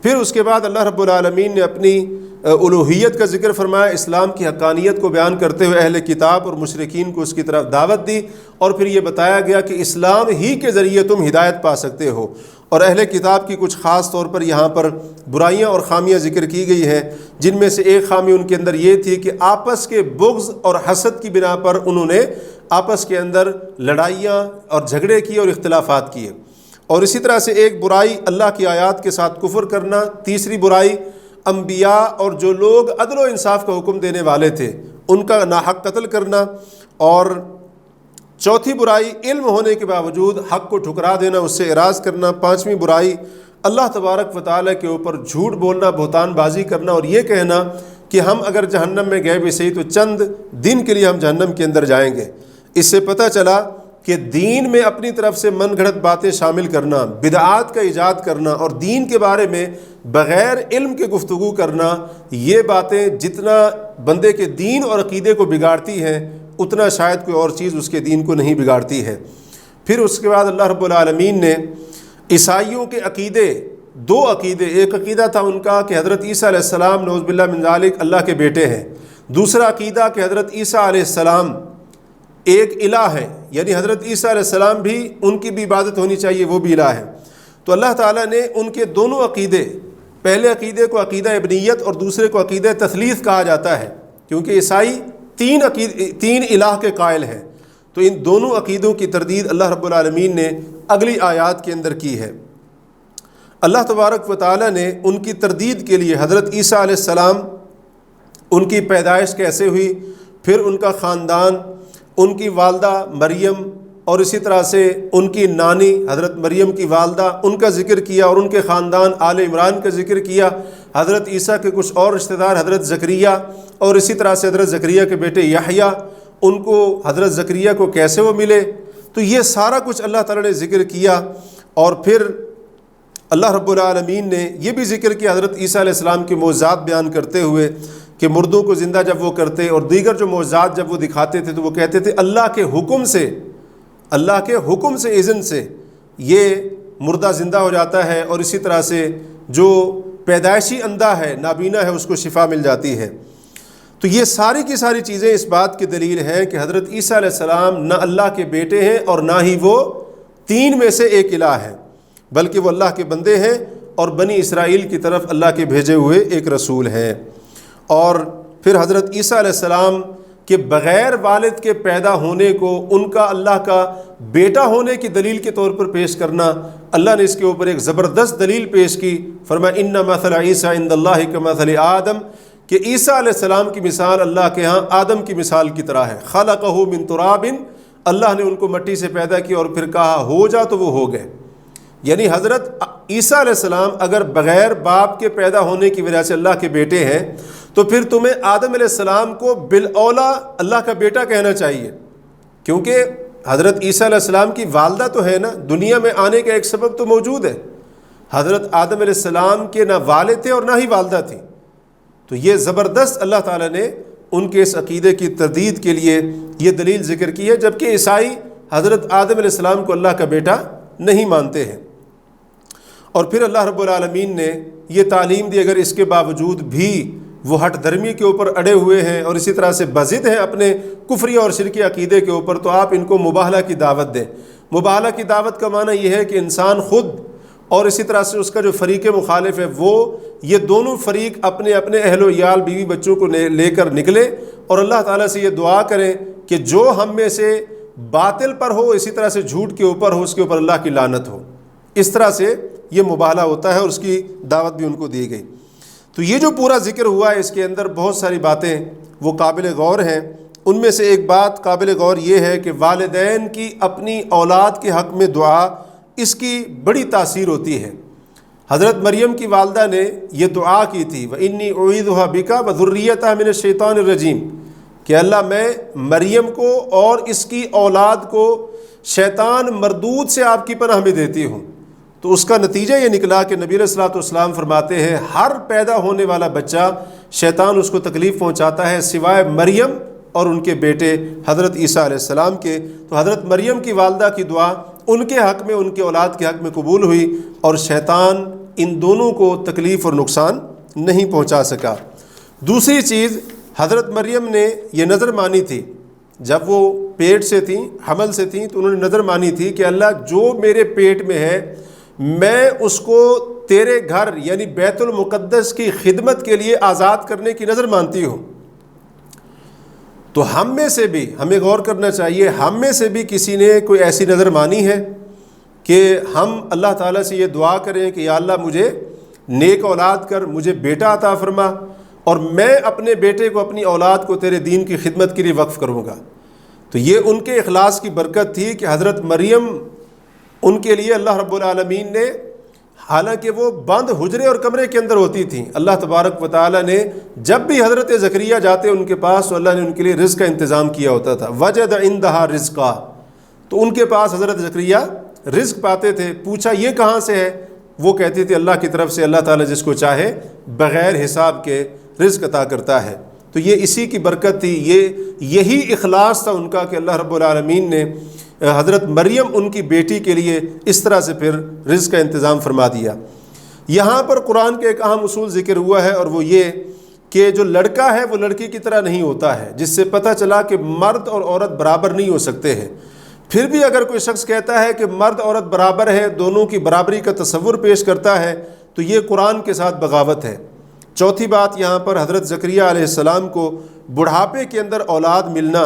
Speaker 2: پھر اس کے بعد اللہ رب العالمین نے اپنی الوہیت کا ذکر فرمایا، اسلام کی حقانیت کو بیان کرتے ہوئے اہل کتاب اور مشرکین کو اس کی طرف دعوت دی، اور پھر یہ بتایا گیا کہ اسلام ہی کے ذریعے تم ہدایت پا سکتے ہو۔ اور اہل کتاب کی کچھ خاص طور پر یہاں پر برائیاں اور خامیاں ذکر کی گئی ہیں، جن میں سے ایک خامی ان کے اندر یہ تھی کہ آپس کے بغض اور حسد کی بنا پر انہوں نے آپس کے اندر لڑائیاں اور جھگڑے کیے اور اختلافات کیے۔ اور اسی طرح سے ایک برائی اللہ کی آیات کے ساتھ کفر کرنا، تیسری برائی انبیاء اور جو لوگ عدل و انصاف کا حکم دینے والے تھے ان کا ناحق قتل کرنا، اور چوتھی برائی علم ہونے کے باوجود حق کو ٹھکرا دینا، اس سے اعراض کرنا، 5ویں برائی اللہ تبارک و تعالیٰ کے اوپر جھوٹ بولنا، بہتان بازی کرنا، اور یہ کہنا کہ ہم اگر جہنم میں گئے بھی صحیح تو چند دن کے لیے ہم جہنم کے اندر جائیں گے۔ اس سے پتہ چلا کہ دین میں اپنی طرف سے من گھڑت باتیں شامل کرنا، بدعات کا ایجاد کرنا اور دین کے بارے میں بغیر علم کے گفتگو کرنا، یہ باتیں جتنا بندے کے دین اور عقیدے کو بگاڑتی ہیں اتنا شاید کوئی اور چیز اس کے دین کو نہیں بگاڑتی ہے۔ پھر اس کے بعد اللہ رب العالمین نے عیسائیوں کے عقیدے، دو عقیدے، ایک عقیدہ تھا ان کا کہ حضرت عیسیٰ علیہ السلام نعوذ باللہ من ذالک اللہ کے بیٹے ہیں، دوسرا عقیدہ کہ حضرت عیسیٰ علیہ السلام ایک الہ ہے، یعنی حضرت عیسیٰ علیہ السلام بھی، ان کی بھی عبادت ہونی چاہیے، وہ بھی الہ ہے۔ تو اللہ تعالیٰ نے ان کے دونوں عقیدے، پہلے عقیدے کو عقیدہ ابنیت اور دوسرے کو عقیدہ تثلیث کہا جاتا ہے، کیونکہ عیسائی تین الہ کے قائل ہیں، تو ان دونوں عقیدوں کی تردید اللہ رب العالمین نے اگلی آیات کے اندر کی ہے۔ اللہ تبارک و تعالیٰ نے ان کی تردید کے لیے حضرت عیسیٰ علیہ السلام، ان کی پیدائش کیسے ہوئی، پھر ان کا خاندان، ان کی والدہ مریم اور اسی طرح سے ان کی نانی حضرت مریم کی والدہ، ان کا ذکر کیا اور ان کے خاندان آل عمران کا ذکر کیا، حضرت عیسیٰ کے کچھ اور رشتہ دار حضرت زکریہ اور اسی طرح سے حضرت زکریہ کے بیٹے یحییٰ، ان کو حضرت زکریہ کو کیسے وہ ملے، تو یہ سارا کچھ اللہ تعالیٰ نے ذکر کیا۔ اور پھر اللہ رب العالمین نے یہ بھی ذکر کیا حضرت عیسیٰ علیہ السلام کے معجزات بیان کرتے ہوئے کہ مردوں کو زندہ جب وہ کرتے اور دیگر جو معجزات جب وہ دکھاتے تھے تو وہ کہتے تھے اللہ کے حکم سے، اذن سے یہ مردہ زندہ ہو جاتا ہے، اور اسی طرح سے جو پیدائشی اندھا ہے، نابینا ہے، اس کو شفا مل جاتی ہے۔ تو یہ ساری کی ساری چیزیں اس بات کی دلیل ہیں کہ حضرت عیسیٰ علیہ السلام نہ اللہ کے بیٹے ہیں اور نہ ہی وہ تین میں سے ایک الہ ہے، بلکہ وہ اللہ کے بندے ہیں اور بنی اسرائیل کی طرف اللہ کے بھیجے ہوئے ایک رسول ہیں۔ اور پھر حضرت عیسیٰ علیہ السلام کے بغیر والد کے پیدا ہونے کو ان کا اللہ کا بیٹا ہونے کی دلیل کے طور پر پیش کرنا، اللہ نے اس کے اوپر ایک زبردست دلیل پیش کی، فرمایا ان مثل عیسیٰ عند اللہ کمثل آدم، کہ عیسیٰ علیہ السلام کی مثال اللہ کے ہاں آدم کی مثال کی طرح ہے، خلقہ من تراب، اللہ نے ان کو مٹی سے پیدا کیا اور پھر کہا ہو جا تو وہ ہو گئے۔ یعنی حضرت عیسیٰ علیہ السلام اگر بغیر باپ کے پیدا ہونے کی وجہ سے اللہ کے بیٹے ہیں تو پھر تمہیں آدم علیہ السلام کو بالاولیٰ اللہ کا بیٹا کہنا چاہیے، کیونکہ حضرت عیسیٰ علیہ السلام کی والدہ تو ہے نا، دنیا میں آنے کا ایک سبب تو موجود ہے۔ حضرت آدم علیہ السلام کے نہ والد تھے اور نہ ہی والدہ تھی، تو یہ زبردست اللہ تعالیٰ نے ان کے اس عقیدے کی تردید کے لیے یہ دلیل ذکر کی ہے، جبکہ عیسائی حضرت آدم علیہ السلام کو اللہ کا بیٹا نہیں مانتے ہیں۔ اور پھر اللہ رب العالمین نے یہ تعلیم دی، اگر اس کے باوجود بھی وہ ہٹ دھرمی کے اوپر اڑے ہوئے ہیں اور اسی طرح سے بضد ہیں اپنے کفری اور شرکی عقیدے کے اوپر، تو آپ ان کو مباہلہ کی دعوت دیں۔ مباہلہ کی دعوت کا معنی یہ ہے کہ انسان خود اور اسی طرح سے اس کا جو فریق مخالف ہے وہ، یہ دونوں فریق اپنے اپنے اہل و عیال بیوی بچوں کو لے کر نکلے اور اللہ تعالیٰ سے یہ دعا کریں کہ جو ہم میں سے باطل پر ہو، اسی طرح سے جھوٹ کے اوپر ہو، اس کے اوپر اللہ کی لعنت ہو۔ اس طرح سے یہ مباہلہ ہوتا ہے اور اس کی دعوت بھی ان کو دی گئی۔ تو یہ جو پورا ذکر ہوا ہے اس کے اندر بہت ساری باتیں وہ قابل غور ہیں۔ ان میں سے ایک بات قابل غور یہ ہے کہ والدین کی اپنی اولاد کے حق میں دعا، اس کی بڑی تاثیر ہوتی ہے۔ حضرت مریم کی والدہ نے یہ دعا کی تھی وَإِنِّي أُعِيذُهَا بِكَ وَذُرِّيَّتَهَا مِنَ الشَّيْطَانِ الرَّجِيمِ، کہ اللہ میں مریم کو اور اس کی اولاد کو شیطان مردود سے آپ کی پناہ میں دیتی ہوں۔ تو اس کا نتیجہ یہ نکلا کہ نبی علیہ الصلوۃ والسلام فرماتے ہیں ہر پیدا ہونے والا بچہ شیطان اس کو تکلیف پہنچاتا ہے سوائے مریم اور ان کے بیٹے حضرت عیسیٰ علیہ السلام کے۔ تو حضرت مریم کی والدہ کی دعا ان کے حق میں، ان کے اولاد کے حق میں قبول ہوئی اور شیطان ان دونوں کو تکلیف اور نقصان نہیں پہنچا سکا۔ دوسری چیز، حضرت مریم نے یہ نظر مانی تھی جب وہ پیٹ سے تھیں، حمل سے تھیں، تو انہوں نے نظر مانی تھی کہ اللہ جو میرے پیٹ میں ہے میں اس کو تیرے گھر یعنی بیت المقدس کی خدمت کے لیے آزاد کرنے کی نظر مانتی ہوں۔ تو ہم میں سے بھی ہمیں غور کرنا چاہیے، ہم میں سے بھی کسی نے کوئی ایسی نظر مانی ہے کہ ہم اللہ تعالیٰ سے یہ دعا کریں کہ یا اللہ مجھے نیک اولاد کر، مجھے بیٹا عطا فرما اور میں اپنے بیٹے کو، اپنی اولاد کو تیرے دین کی خدمت کے لیے وقف کروں گا۔ تو یہ ان کے اخلاص کی برکت تھی کہ حضرت مریم، ان کے لیے اللہ رب العالمین نے، حالانکہ وہ بند حجرے اور کمرے کے اندر ہوتی تھیں، اللہ تبارک و تعالیٰ نے جب بھی حضرت زکریا جاتے ان کے پاس تو اللہ نے ان کے لیے رزق کا انتظام کیا ہوتا تھا۔ وجد عندہا رزقا، تو ان کے پاس حضرت زکریا رزق پاتے تھے. پوچھا یہ کہاں سے ہے؟ وہ کہتے تھے اللہ کی طرف سے، اللہ تعالیٰ جس کو چاہے بغیر حساب کے رزق عطا کرتا ہے. تو یہ اسی کی برکت تھی، یہی اخلاص تھا ان کا کہ اللہ رب العالمین نے حضرت مریم ان کی بیٹی کے لیے اس طرح سے پھر رزق کا انتظام فرما دیا. یہاں پر قرآن کے ایک اہم اصول ذکر ہوا ہے، اور وہ یہ کہ جو لڑکا ہے وہ لڑکی کی طرح نہیں ہوتا ہے، جس سے پتہ چلا کہ مرد اور عورت برابر نہیں ہو سکتے ہیں. پھر بھی اگر کوئی شخص کہتا ہے کہ مرد عورت برابر ہے، دونوں کی برابری کا تصور پیش کرتا ہے، تو یہ قرآن کے ساتھ بغاوت ہے. چوتھی بات، یہاں پر حضرت زکریا علیہ السلام کو بڑھاپے کے اندر اولاد ملنا،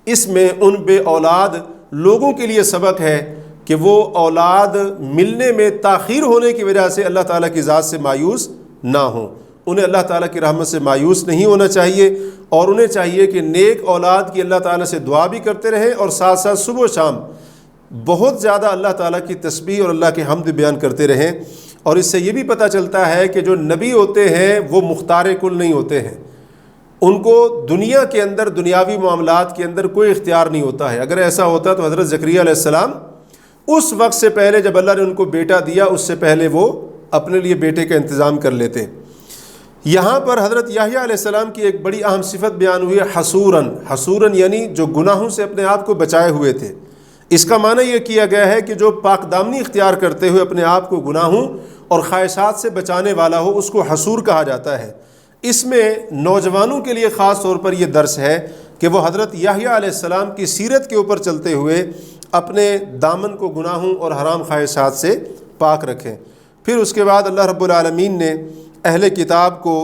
Speaker 2: اس میں ان بے اولاد لوگوں کے لیے سبق ہے کہ وہ اولاد ملنے میں تاخیر ہونے کی وجہ سے اللہ تعالیٰ کی ذات سے مایوس نہ ہوں. انہیں اللہ تعالیٰ کی رحمت سے مایوس نہیں ہونا چاہیے، اور انہیں چاہیے کہ نیک اولاد کی اللہ تعالیٰ سے دعا بھی کرتے رہیں، اور ساتھ ساتھ صبح و شام بہت زیادہ اللہ تعالیٰ کی تسبیح اور اللہ کی حمد بیان کرتے رہیں. اور اس سے یہ بھی پتہ چلتا ہے کہ جو نبی ہوتے ہیں وہ مختار کل نہیں ہوتے ہیں، ان کو دنیا کے اندر دنیاوی معاملات کے اندر کوئی اختیار نہیں ہوتا ہے. اگر ایسا ہوتا تو حضرت زکریا علیہ السلام اس وقت سے پہلے جب اللہ نے ان کو بیٹا دیا، اس سے پہلے وہ اپنے لیے بیٹے کا انتظام کر لیتے. یہاں پر حضرت یحییٰ علیہ السلام کی ایک بڑی اہم صفت بیان ہوئی ہے، حصوراً یعنی جو گناہوں سے اپنے آپ کو بچائے ہوئے تھے. اس کا معنی یہ کیا گیا ہے کہ جو پاک دامنی اختیار کرتے ہوئے اپنے آپ کو گناہوں اور خواہشات سے بچانے والا ہو، اس کو حصور کہا جاتا ہے. اس میں نوجوانوں کے لیے خاص طور پر یہ درس ہے کہ وہ حضرت یحییٰ علیہ السلام کی سیرت کے اوپر چلتے ہوئے اپنے دامن کو گناہوں اور حرام خواہشات سے پاک رکھیں. پھر اس کے بعد اللہ رب العالمین نے اہل کتاب کو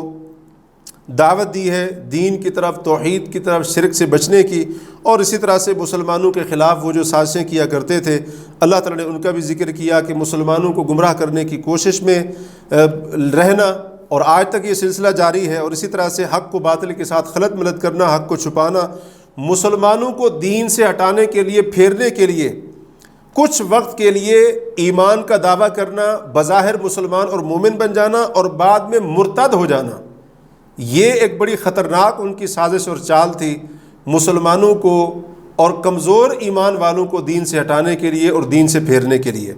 Speaker 2: دعوت دی ہے دین کی طرف، توحید کی طرف، شرک سے بچنے کی، اور اسی طرح سے مسلمانوں کے خلاف وہ جو سازشیں کیا کرتے تھے اللہ تعالیٰ نے ان کا بھی ذکر کیا کہ مسلمانوں کو گمراہ کرنے کی کوشش میں رہنا، اور آج تک یہ سلسلہ جاری ہے. اور اسی طرح سے حق کو باطل کے ساتھ خلط ملط کرنا، حق کو چھپانا، مسلمانوں کو دین سے ہٹانے کے لیے، پھیرنے کے لیے، کچھ وقت کے لیے ایمان کا دعویٰ کرنا، بظاہر مسلمان اور مومن بن جانا، اور بعد میں مرتد ہو جانا. یہ ایک بڑی خطرناک ان کی سازش اور چال تھی، مسلمانوں کو اور کمزور ایمان والوں کو دین سے ہٹانے کے لیے اور دین سے پھیرنے کے لیے.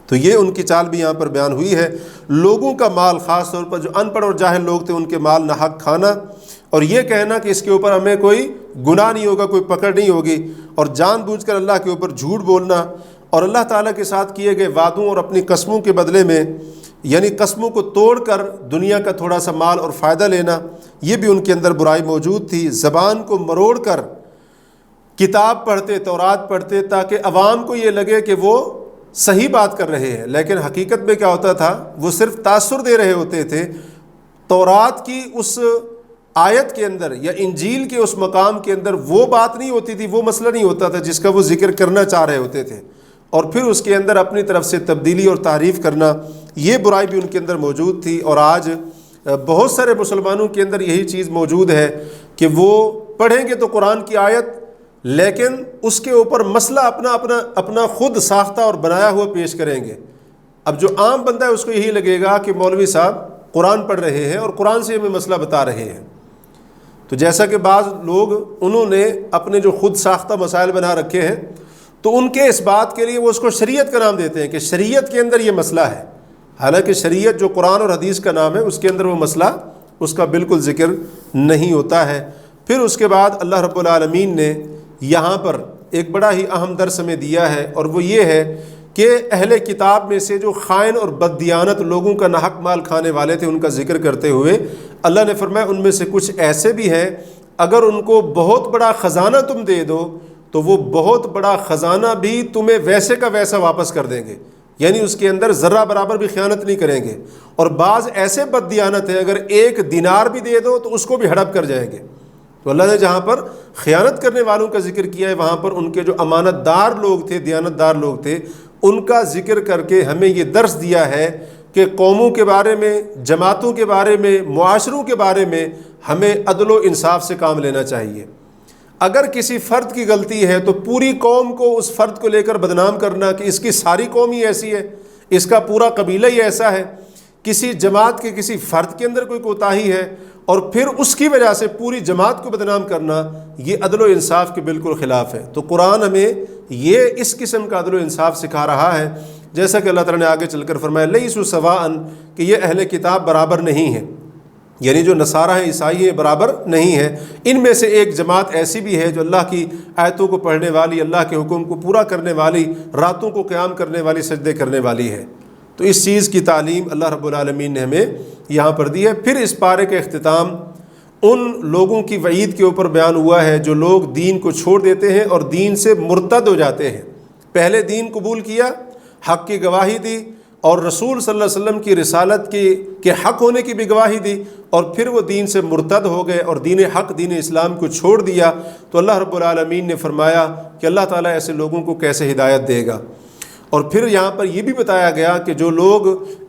Speaker 2: تو یہ ان کی چال بھی یہاں پر بیان ہوئی ہے. لوگوں کا مال، خاص طور پر جو ان پڑھ اور جاہل لوگ تھے، ان کے مال ناحق کھانا، اور یہ کہنا کہ اس کے اوپر ہمیں کوئی گناہ نہیں ہوگا، کوئی پکڑ نہیں ہوگی، اور جان بوجھ کر اللہ کے اوپر جھوٹ بولنا، اور اللہ تعالیٰ کے ساتھ کیے گئے وعدوں اور اپنی قسموں کے بدلے میں، یعنی قسموں کو توڑ کر دنیا کا تھوڑا سا مال اور فائدہ لینا، یہ بھی ان کے اندر برائی موجود تھی. زبان کو مروڑ کر کتاب پڑھتے، تورات پڑھتے، تاکہ عوام کو یہ لگے کہ وہ صحیح بات کر رہے ہیں، لیکن حقیقت میں کیا ہوتا تھا، وہ صرف تاثر دے رہے ہوتے تھے. تورات کی اس آیت کے اندر یا انجیل کے اس مقام کے اندر وہ بات نہیں ہوتی تھی، وہ مسئلہ نہیں ہوتا تھا جس کا وہ ذکر کرنا چاہ رہے ہوتے تھے، اور پھر اس کے اندر اپنی طرف سے تبدیلی اور تعریف کرنا، یہ برائی بھی ان کے اندر موجود تھی. اور آج بہت سارے مسلمانوں کے اندر یہی چیز موجود ہے کہ وہ پڑھیں گے تو قرآن کی آیت، لیکن اس کے اوپر مسئلہ اپنا خود ساختہ اور بنایا ہوا پیش کریں گے. اب جو عام بندہ ہے اس کو یہی لگے گا کہ مولوی صاحب قرآن پڑھ رہے ہیں اور قرآن سے ہمیں مسئلہ بتا رہے ہیں. تو جیسا کہ بعض لوگ انہوں نے اپنے جو خود ساختہ مسائل بنا رکھے ہیں، تو ان کے اس بات کے لیے وہ اس کو شریعت کا نام دیتے ہیں کہ شریعت کے اندر یہ مسئلہ ہے. حالانکہ شریعت جو قرآن اور حدیث کا نام ہے، اس کے اندر وہ مسئلہ اس کا بالکل ذکر نہیں ہوتا ہے. پھر اس کے بعد اللہ رب العالمین نے یہاں پر ایک بڑا ہی اہم درس ہمیں دیا ہے، اور وہ یہ ہے کہ اہل کتاب میں سے جو خائن اور بددیانت لوگوں کا ناحق مال کھانے والے تھے، ان کا ذکر کرتے ہوئے اللہ نے فرمایا ان میں سے کچھ ایسے بھی ہیں اگر ان کو بہت بڑا خزانہ تم دے دو تو وہ بہت بڑا خزانہ بھی تمہیں ویسے کا ویسا واپس کر دیں گے، یعنی اس کے اندر ذرہ برابر بھی خیانت نہیں کریں گے. اور بعض ایسے بددیانت ہیں اگر 1 دینار بھی دے دو تو اس کو بھی ہڑپ کر جائیں گے. تو اللہ نے جہاں پر خیانت کرنے والوں کا ذکر کیا ہے، وہاں پر ان کے جو امانت دار لوگ تھے، دیانت دار لوگ تھے، ان کا ذکر کر کے ہمیں یہ درس دیا ہے کہ قوموں کے بارے میں، جماعتوں کے بارے میں، معاشروں کے بارے میں ہمیں عدل و انصاف سے کام لینا چاہیے. اگر کسی فرد کی غلطی ہے تو پوری قوم کو اس فرد کو لے کر بدنام کرنا کہ اس کی ساری قوم ہی ایسی ہے، اس کا پورا قبیلہ ہی ایسا ہے. کسی جماعت کے کسی فرد کے اندر کوئی کوتاہی ہے اور پھر اس کی وجہ سے پوری جماعت کو بدنام کرنا، یہ عدل و انصاف کے بالکل خلاف ہے. تو قرآن ہمیں یہ اس قسم کا عدل و انصاف سکھا رہا ہے، جیسا کہ اللہ تعالیٰ نے آگے چل کر فرمایا لیسوا سواء، کہ یہ اہل کتاب برابر نہیں ہیں، یعنی جو نصارہ ہیں، عیسائی ہیں، برابر نہیں ہیں۔ ان میں سے ایک جماعت ایسی بھی ہے جو اللہ کی آیتوں کو پڑھنے والی، اللہ کے حکم کو پورا کرنے والی، راتوں کو قیام کرنے والی، سجدے کرنے والی ہے۔ تو اس چیز کی تعلیم اللہ رب العالمین نے ہمیں یہاں پر دی ہے۔ پھر اس پارے کا اختتام ان لوگوں کی وعید کے اوپر بیان ہوا ہے جو لوگ دین کو چھوڑ دیتے ہیں اور دین سے مرتد ہو جاتے ہیں۔ پہلے دین قبول کیا، حق کی گواہی دی، اور رسول صلی اللہ علیہ وسلم کی رسالت کے حق ہونے کی بھی گواہی دی، اور پھر وہ دین سے مرتد ہو گئے اور دین حق، دین اسلام کو چھوڑ دیا۔ تو اللہ رب العالمین نے فرمایا کہ اللہ تعالیٰ ایسے لوگوں کو کیسے ہدایت دے گا۔ اور پھر یہاں پر یہ بھی بتایا گیا کہ جو لوگ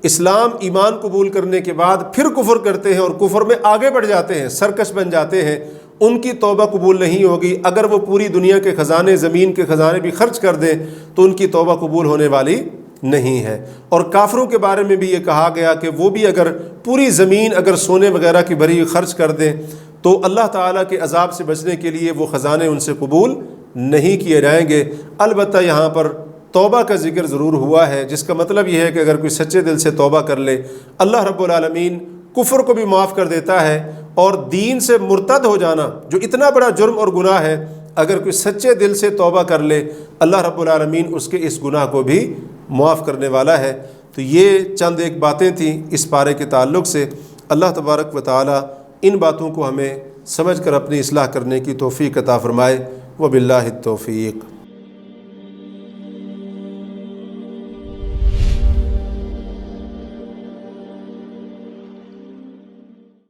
Speaker 2: اسلام ایمان قبول کرنے کے بعد پھر کفر کرتے ہیں اور کفر میں آگے بڑھ جاتے ہیں، سرکش بن جاتے ہیں، ان کی توبہ قبول نہیں ہوگی۔ اگر وہ پوری دنیا کے خزانے، زمین کے خزانے بھی خرچ کر دیں تو ان کی توبہ قبول ہونے والی نہیں ہے۔ اور کافروں کے بارے میں بھی یہ کہا گیا کہ وہ بھی اگر پوری زمین اگر سونے وغیرہ کی بھری خرچ کر دیں تو اللہ تعالیٰ کے عذاب سے بچنے کے لیے وہ خزانے ان سے قبول نہیں کیے جائیں گے۔ البتہ یہاں پر توبہ کا ذکر ضرور ہوا ہے، جس کا مطلب یہ ہے کہ اگر کوئی سچے دل سے توبہ کر لے، اللہ رب العالمین کفر کو بھی معاف کر دیتا ہے، اور دین سے مرتد ہو جانا جو اتنا بڑا جرم اور گناہ ہے، اگر کوئی سچے دل سے توبہ کر لے اللہ رب العالمین اس کے اس گناہ کو بھی معاف کرنے والا ہے۔ تو یہ چند ایک باتیں تھیں اس پارے کے تعلق سے۔ اللہ تبارک و تعالی ان باتوں کو ہمیں سمجھ کر اپنی اصلاح کرنے کی توفیق عطا فرمائے۔ وباللہ التوفیق۔